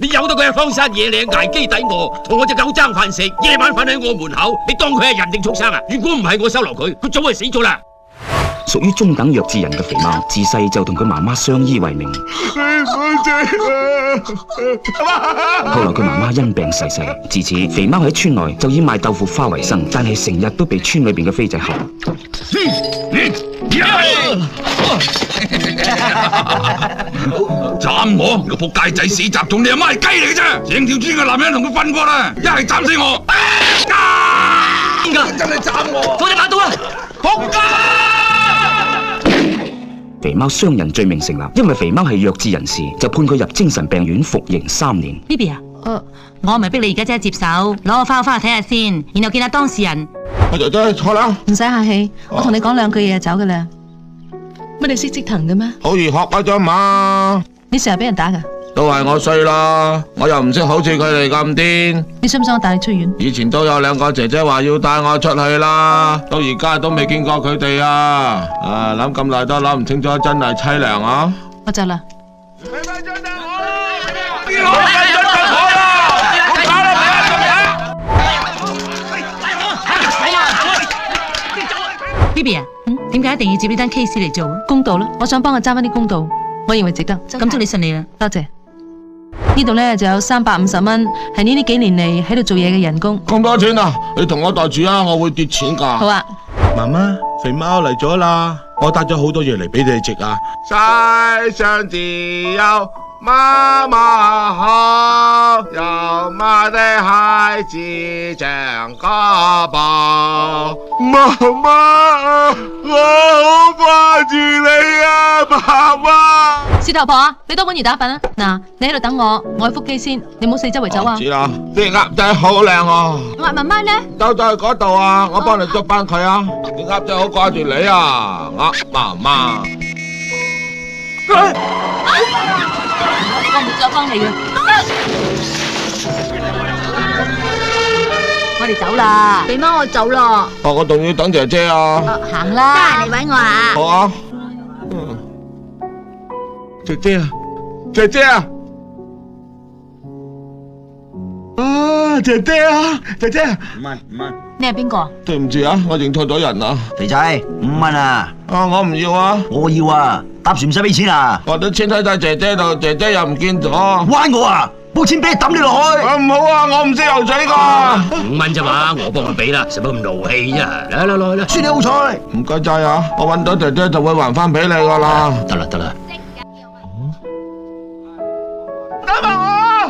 你由得佢喺荒山野嶺捱飢抵餓，同我隻狗爭飯食，夜晚瞓喺我門口，你當佢係人定畜生啊？如果唔係我收留佢，佢早就死咗啦。屬於中等弱智人嘅肥貓，自細就同佢媽媽相依為命。後來佢媽媽因病逝世，自此肥貓喺村內就以賣豆腐花為生，但係成日都被村裏邊嘅飛仔蝦。斬我！個仆街仔死雜種，你阿媽係雞嚟嘅啫！成條村嘅男人同佢瞓過啦，一係斬死我！邊個真係斬我？快啲打到啦！仆街！肥貓傷人罪名成立，因為肥貓係弱智人士，就判佢入精神病院服刑3年。Bibi 啊，我唔係逼你而家即刻接手，攞個花翻去睇下先，然後見下當事人。阿姐姐坐啦，唔使客氣，我同你講2句嘢就走噶啦。乜你識織藤嘅咩？好易學啊啫嘛。你成日俾人打噶？都係我衰啦，我又唔識好似佢哋咁癲。你想唔想我帶你出院？以前都有2個姐姐話要帶我出去啦，到而家都未見過佢哋啊！諗咁耐都諗唔清楚，真係凄涼啊！我走啦。Bibi 啊，點解一定要接呢單 case 嚟做？公道啦，我想幫佢爭翻啲公道，我認為值得。咁祝你順利啦，多謝。呢度咧就有350蚊，係呢幾年嚟喺度做嘢嘅人工。咁多錢啊？你同我袋住啊，我會跌錢噶。好啊。媽媽，肥貓嚟咗啦，我帶咗好多嘢嚟俾你食啊。世上只有媽媽好，有媽的孩子像個寶。媽媽，我好掛住你啊，媽媽。事頭婆啊，俾多碗魚蛋粉啊！嗱，你喺度等我，我去腹肌先，你唔好四周圍走啊！知啦，啲鴨仔好靚啊！鴨媽媽咧，就喺嗰度啊，我幫你捉翻佢啊！啲鴨仔好掛住你啊，鴨媽媽。我唔會再幫你嘅。我哋走啦，肥貓我走啦。我仲要等姐姐啊。行啦。得閒嚟搵我啊。好啊。姐姐啊，姐姐啊。姐姐啊，姐姐。5蚊，5蚊。你係邊個？對唔住啊，我認錯咗人啊。肥仔，5蚊啊！我唔要啊。我要啊！搭船唔使俾錢啊！我啲錢喺晒姐姐度，姐姐又唔見咗。玩我啊！冇錢俾你抌你落去。唔好啊，我唔識游水噶。 5蚊啫嘛，我幫佢俾啦，使乜咁勞氣啫？嚟啦，算你好彩。唔該晒啊，我搵到姐姐就會還翻俾你噶啦。得啦。